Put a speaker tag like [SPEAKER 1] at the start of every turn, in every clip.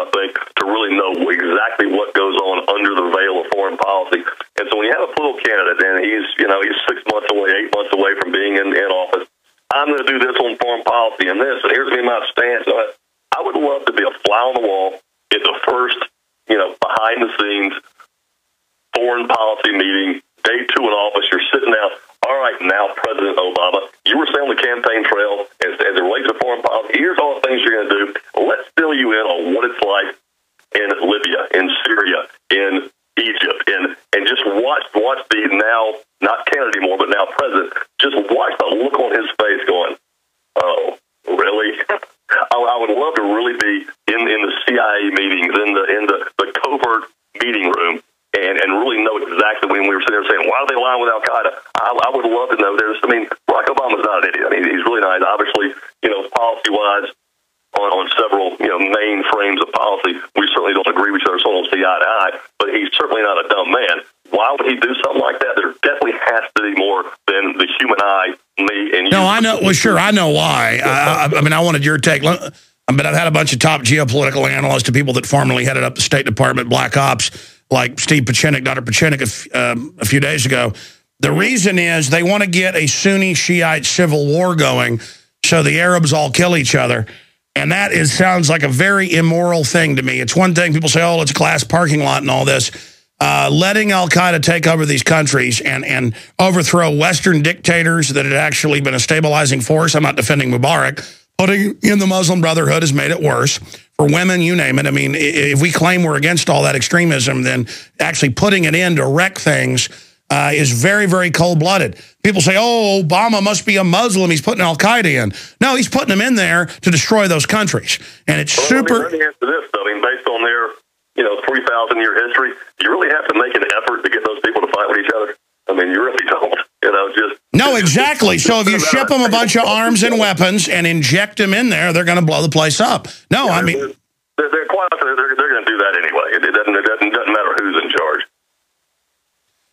[SPEAKER 1] I think, to really know exactly what goes on under the veil of foreign policy. And so when you have a political candidate and he's 6 months away, 8 months away from being in office, I'm going to do this on foreign policy and this, and here's going to be my stance. I would love to be a fly on the wall at the first, behind the scenes foreign policy meeting, day 2 in office. You're sitting down. All right, now, President Obama, you were saying on the campaign trail as it relates to foreign policy, here's all the things you're going to do. Let's fill you in on what it's like in Libya, in Syria, in Egypt, and just watch the now, not candidate anymore, but now president, just watch the look on his face going, oh, really? I would love to really be in the CIA meetings, in the covert meeting room, and really know exactly when we were sitting there saying, why are they lying with Al-Qaeda? I would love to know. Barack Obama's not an idiot. I mean, he's really not. Obviously, policy-wise, on several, main frames of policy, we certainly don't agree with each other, so don't see eye to eye, but he's certainly not a dumb man. Why would he do something like that? There definitely has to be more than the human eye, me, and you.
[SPEAKER 2] No, I know. Well, sure, I know why. I mean, I wanted your take. But I've had a bunch of top geopolitical analysts and people that formerly headed up the State Department Black Ops, like Steve Pachinik, Dr. Pachinik, a few days ago. The reason is they want to get a Sunni-Shiite civil war going so the Arabs all kill each other. And that sounds like a very immoral thing to me. It's one thing people say, oh, it's a glass parking lot and all this. Letting Al-Qaeda take over these countries and overthrow Western dictators that had actually been a stabilizing force. I'm not defending Mubarak. Putting in the Muslim Brotherhood has made it worse. For women, you name it. I mean, if we claim we're against all that extremism, then actually putting it in to wreck things is very, very cold-blooded. People say, oh, Obama must be a Muslim. He's putting Al-Qaeda in. No, he's putting them in there to destroy those countries. And it's super...
[SPEAKER 1] Let me answer this, though. I mean, based on their 3,000-year history, do you really have to make an effort to get those people to fight with each other? I mean, you really don't.
[SPEAKER 2] No, exactly. So if you ship them a bunch of arms and weapons and inject them in there, they're going to blow the place up. No, I mean...
[SPEAKER 1] They're quite often, they're going to do that anyway. It doesn't matter who's in charge.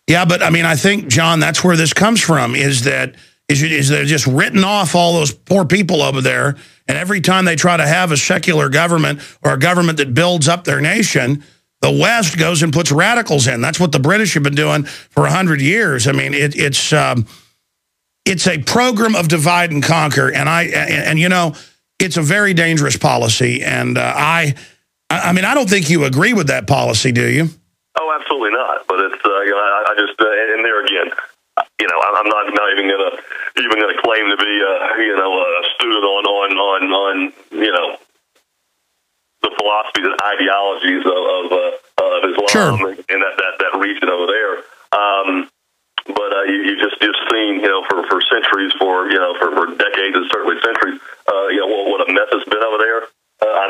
[SPEAKER 2] Yeah, but I mean, I think, John, that's where this comes from, is they're just written off all those poor people over there, and every time they try to have a secular government or a government that builds up their nation, the West goes and puts radicals in. That's what the British have been doing for 100 years. I mean, it's a program of divide and conquer, and it's a very dangerous policy. And I mean, I don't think you agree with that policy, do you?
[SPEAKER 1] Oh, absolutely not. But it's I just and there again, I'm not even gonna claim to be a student on the philosophies and ideologies of Islam, sure, in that region over there. But you've seen for centuries, for decades and certainly centuries, what a mess it's been over there.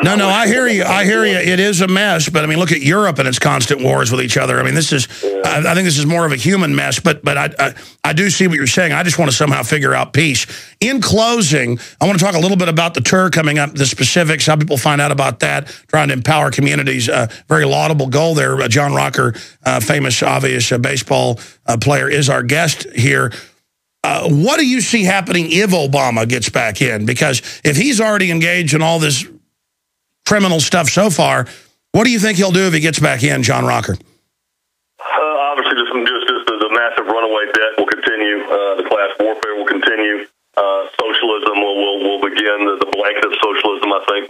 [SPEAKER 2] No, I hear you. It is a mess, but I mean, look at Europe and its constant wars with each other. I mean, this is, I think this is more of a human mess, but I do see what you're saying. I just want to somehow figure out peace. In closing, I want to talk a little bit about the tour coming up, the specifics, how people find out about that, trying to empower communities. Very laudable goal there. John Rocker, famous, obvious baseball player, is our guest here. What do you see happening if Obama gets back in? Because if he's already engaged in all this criminal stuff so far, what do you think he'll do if he gets back in, John Rocker?
[SPEAKER 1] Obviously, just the massive runaway debt will continue. The class warfare will continue. Socialism will begin. The blanket of socialism, I think,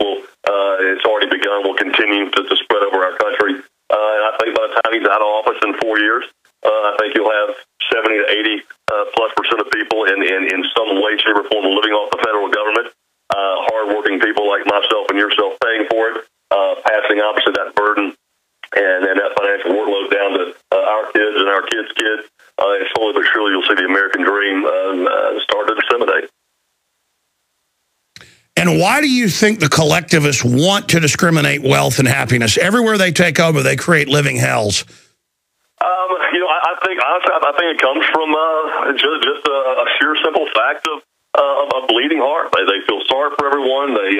[SPEAKER 1] it's already begun, will continue to spread over our country. And I think by the time he's out of office in 4 years, I think you'll have 70 to 80+% of people in some way, shape, or form living off the federal government. Hardworking people like myself and yourself paying for it, passing obviously that burden and that financial workload down to our kids and our kids' kids. And slowly but surely you'll see the American dream start to disseminate.
[SPEAKER 2] And why do you think the collectivists want to discriminate wealth and happiness? Everywhere they take over, they create living hells.
[SPEAKER 1] I think it comes from just a sheer simple fact of a bleeding heart. They feel sorry for everyone. They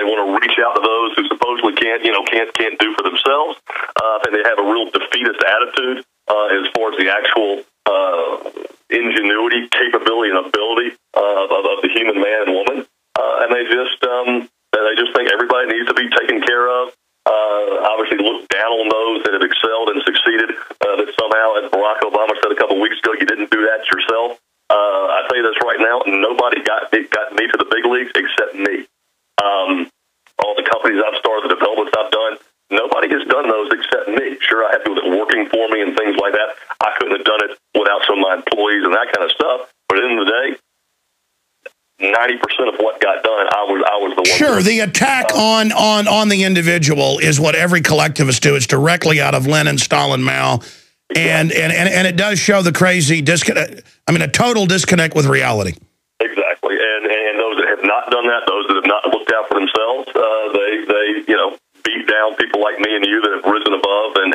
[SPEAKER 1] want to reach out to those who supposedly can't do for themselves. I think they have a real defeatist attitude as far as the actual ingenuity, capability, and ability of the human man and woman. And they just think everybody needs to be taken care of companies I've started, the developments I've done, nobody has done those except me. Sure, I have people that are working for me and things like that. I couldn't have done it without some of my employees and that kind of stuff. But at the end of the day, 90% of what got done, I was the one.
[SPEAKER 2] Sure, the attack on the individual is what every collectivist do. It's directly out of Lenin, Stalin, Mao, and it does show the crazy disconnect. I mean, a total disconnect with reality.
[SPEAKER 1] Exactly, and those that have not done that, those that have not looked out for themselves, they beat down people like me and you that have risen above, and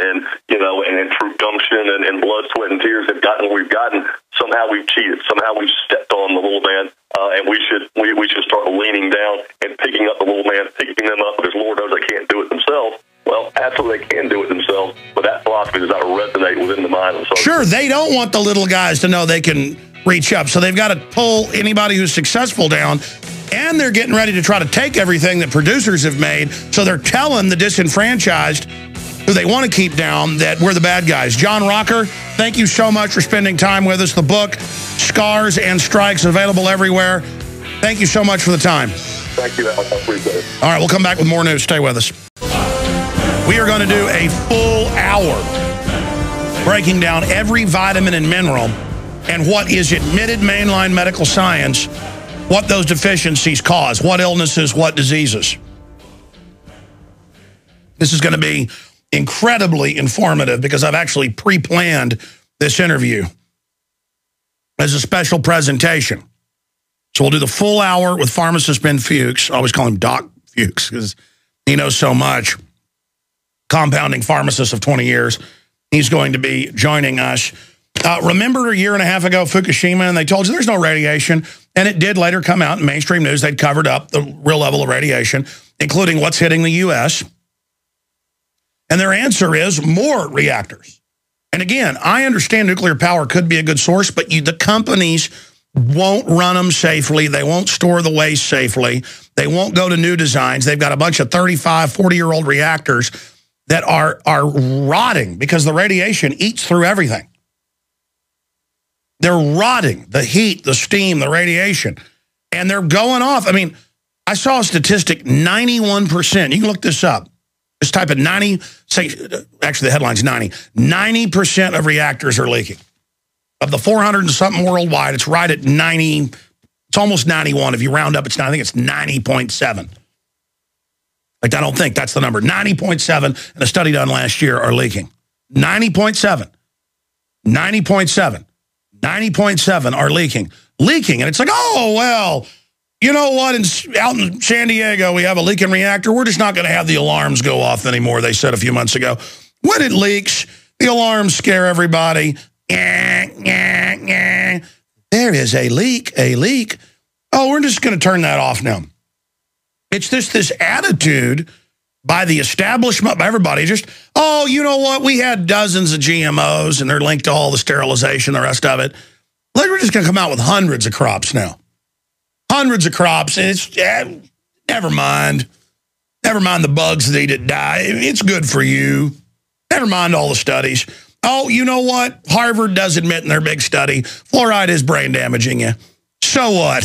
[SPEAKER 1] through gumption and blood, sweat, and tears have gotten where we've gotten. Somehow we've cheated. Somehow we've stepped on the little man, and we should start leaning down and picking up the little man, picking them up, because Lord knows they can't do it themselves. Well, absolutely they can do it themselves, but that philosophy does not resonate within the mind of some.
[SPEAKER 2] Sure, they don't want the little guys to know they can reach up, so they've got to pull anybody who's successful down, and they're getting ready to try to take everything that producers have made, so they're telling the disenfranchised who they want to keep down that we're the bad guys. John Rocker, thank you so much for spending time with us. The book, Scars and Strikes, available everywhere. Thank you so much for the time.
[SPEAKER 1] Thank you, Alex. I appreciate it.
[SPEAKER 2] All right, we'll come back with more news. Stay with us. We are going to do a full hour breaking down every vitamin and mineral and what is admitted mainline medical science, what those deficiencies cause, what illnesses, what diseases. This is going to be incredibly informative because I've actually pre-planned this interview as a special presentation. So we'll do the full hour with pharmacist Ben Fuchs. I always call him Doc Fuchs because he knows so much. Compounding pharmacist of 20 years. He's going to be joining us. Remember a year and a half ago, Fukushima, and they told you there's no radiation, and it did later come out in mainstream news. They'd covered up the real level of radiation, including what's hitting the U.S., and their answer is more reactors. And again, I understand nuclear power could be a good source, but the companies won't run them safely. They won't store the waste safely. They won't go to new designs. They've got a bunch of 35, 40-year-old reactors that are rotting because the radiation eats through everything. They're rotting, the heat, the steam, the radiation, and they're going off. I mean, I saw a statistic, 91%. You can look this up. Just type in 90, actually the headline's 90. 90% of reactors are leaking. Of the 400 and something worldwide, it's right at 90, it's almost 91. If you round up, I think it's 90.7. Like, I don't think that's the number. 90.7, and a study done last year, are leaking. 90.7. 90.7. 90.7 are leaking. Leaking, and it's like, oh, well, you know what? Out in San Diego, we have a leaking reactor. We're just not going to have the alarms go off anymore, they said a few months ago. When it leaks, the alarms scare everybody. There is a leak, a leak. Oh, we're just going to turn that off now. It's this attitude by the establishment, by everybody, just, oh, you know what? We had dozens of GMOs, and they're linked to all the sterilization, the rest of it. We're just going to come out with hundreds of crops now. Hundreds of crops, and it's, never mind. Never mind the bugs that eat it die. It's good for you. Never mind all the studies. Oh, you know what? Harvard does admit in their big study, fluoride is brain damaging you. So what?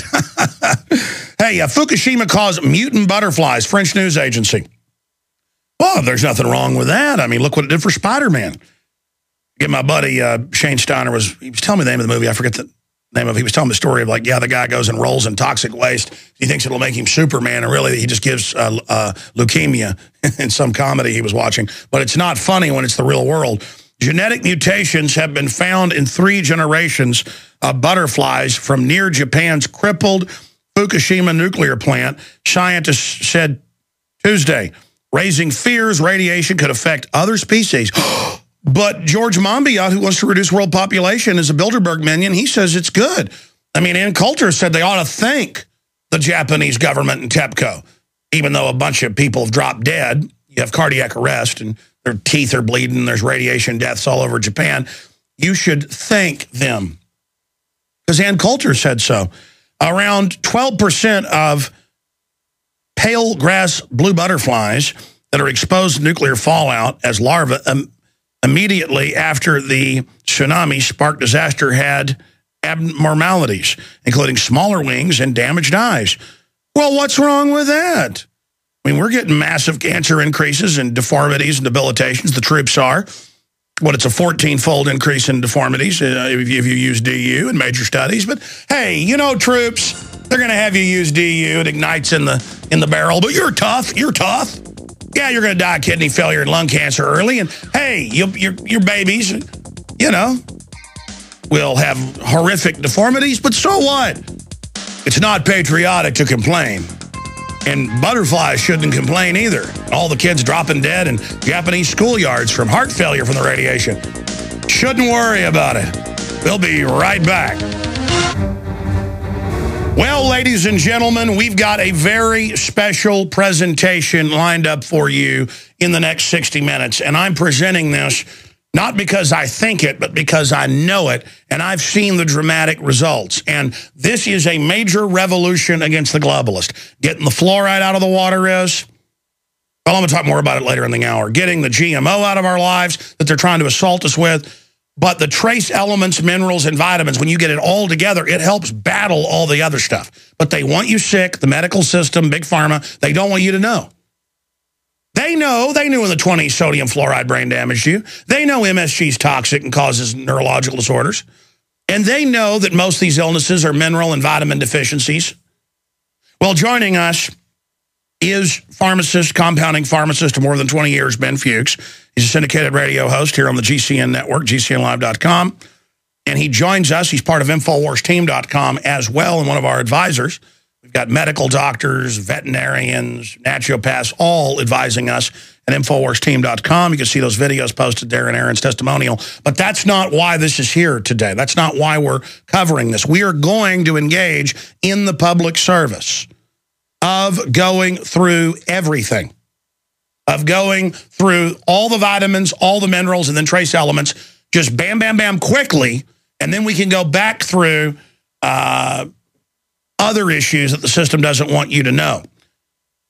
[SPEAKER 2] Hey, Fukushima caused mutant butterflies, French news agency. Well, there's nothing wrong with that. I mean, look what it did for Spider-Man. Again, my buddy Shane Steiner he was telling me the name of the movie. I forget the name of it. He was telling the story of, like, yeah, the guy goes and rolls in toxic waste. He thinks it'll make him Superman, and really he just gives leukemia in some comedy he was watching. But it's not funny when it's the real world. Genetic mutations have been found in 3 generations of butterflies from near Japan's crippled Fukushima nuclear plant, scientists said Tuesday, raising fears radiation could affect other species. But George Monbiot, who wants to reduce world population, is a Bilderberg minion. He says it's good. I mean, Ann Coulter said they ought to thank the Japanese government and TEPCO, even though a bunch of people have dropped dead. You have cardiac arrest, and their teeth are bleeding. There's radiation deaths all over Japan. You should thank them, because Ann Coulter said so. Around 12% of pale grass blue butterflies that are exposed to nuclear fallout as larvae immediately after the tsunami sparked disaster had abnormalities, including smaller wings and damaged eyes. Well, what's wrong with that? I mean, we're getting massive cancer increases and deformities and debilitations. The troops are. What, it's a 14-fold increase in deformities if you use DU in major studies. But, hey, you know, troops, they're going to have you use DU. It ignites in the barrel. But you're tough. You're tough. Yeah, you're going to die of kidney failure and lung cancer early. And, hey, your babies, you know, will have horrific deformities. But so what? It's not patriotic to complain. And butterflies shouldn't complain either. All the kids dropping dead in Japanese schoolyards from heart failure from the radiation. Shouldn't worry about it. We'll be right back. Well, ladies and gentlemen, we've got a very special presentation lined up for you in the next 60 minutes. And I'm presenting this not because I think it, but because I know it, and I've seen the dramatic results. And this is a major revolution against the globalist. Getting the fluoride out of the water is, well, I'm going to talk more about it later in the hour. Getting the GMO out of our lives that they're trying to assault us with. But the trace elements, minerals, and vitamins, when you get it all together, it helps battle all the other stuff. But they want you sick, the medical system, big pharma, they don't want you to know. They knew in the 20s sodium fluoride brain damaged you. They know MSG is toxic and causes neurological disorders. And they know that most of these illnesses are mineral and vitamin deficiencies. Well, joining us is pharmacist, compounding pharmacist of more than 20 years, Ben Fuchs. He's a syndicated radio host here on the GCN network, GCNlive.com. And he joins us. He's part of InfoWarsTeam.com as well and one of our advisors. We've got medical doctors, veterinarians, naturopaths, all advising us at InfoWarsTeam.com. You can see those videos posted there in Aaron's testimonial. But that's not why this is here today. That's not why we're covering this. We are going to engage in the public service of going through everything, of going through all the vitamins, all the minerals, and then trace elements, just bam, bam, bam, quickly, and then we can go back through other issues that the system doesn't want you to know.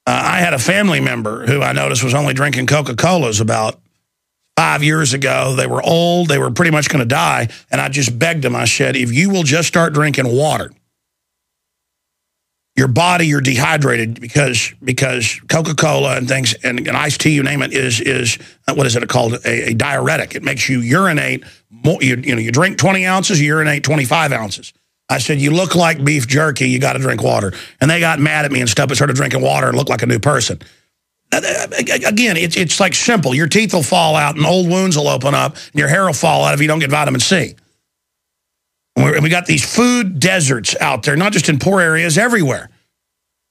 [SPEAKER 2] I had a family member who I noticed was only drinking Coca-Colas about 5 years ago. They were old. They were pretty much going to die. And I just begged them. I said, if you will just start drinking water, your body, you're dehydrated because Coca-Cola and things, and iced tea, you name it, is what is it called? A diuretic. It makes you urinate more. You drink 20 ounces, you urinate 25 ounces. I said, you look like beef jerky, you got to drink water. And they got mad at me and stuff, but started drinking water and looked like a new person. Again, it's like simple. Your teeth will fall out and old wounds will open up and your hair will fall out if you don't get vitamin C. And we got these food deserts out there, not just in poor areas, everywhere.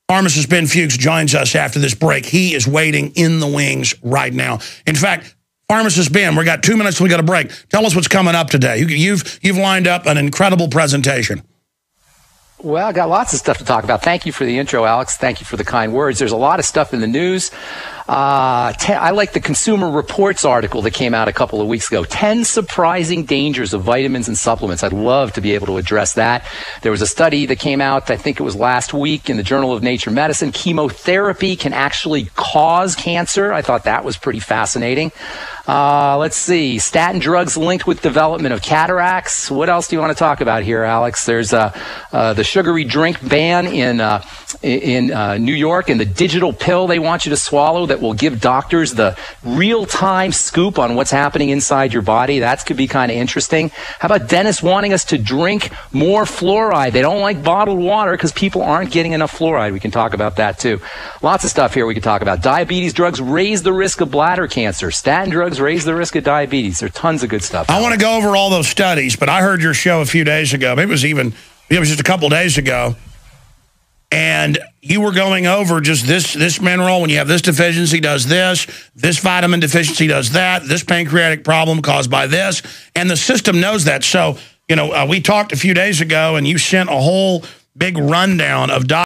[SPEAKER 2] Pharmacist Ben Fuchs joins us after this break. He is waiting in the wings right now. In fact, Pharmacist Ben, we got 2 minutes till we got a break. Tell us what's coming up today. You've lined up an incredible presentation.
[SPEAKER 3] Well, I got lots of stuff to talk about. Thank you for the intro, Alex. Thank you for the kind words. There's a lot of stuff in the news. I like the Consumer Reports article that came out a couple of weeks ago. 10 surprising dangers of vitamins and supplements. I'd love to be able to address that. There was a study that came out, I think it was last week, in the Journal of Nature Medicine. Chemotherapy can actually cause cancer. I thought that was pretty fascinating. Let's see. Statin drugs linked with development of cataracts. What else do you want to talk about here, Alex? There's the sugary drink ban in New York, and the digital pill they want you to swallow that will give doctors the real-time scoop on what's happening inside your body. That could be kind of interesting. How about dentists wanting us to drink more fluoride? They don't like bottled water because people aren't getting enough fluoride. We can talk about that too. Lots of stuff here we can talk about. Diabetes drugs raise the risk of bladder cancer. Statin drugs raise the risk of diabetes. There's tons of good stuff.
[SPEAKER 2] I want to go over all those studies, but I heard your show a few days ago. Maybe it was just a couple days ago. And you were going over just this mineral, when you have this deficiency, does this vitamin deficiency does that, this pancreatic problem caused by this, and the system knows that. So, we talked a few days ago, and you sent a whole big rundown of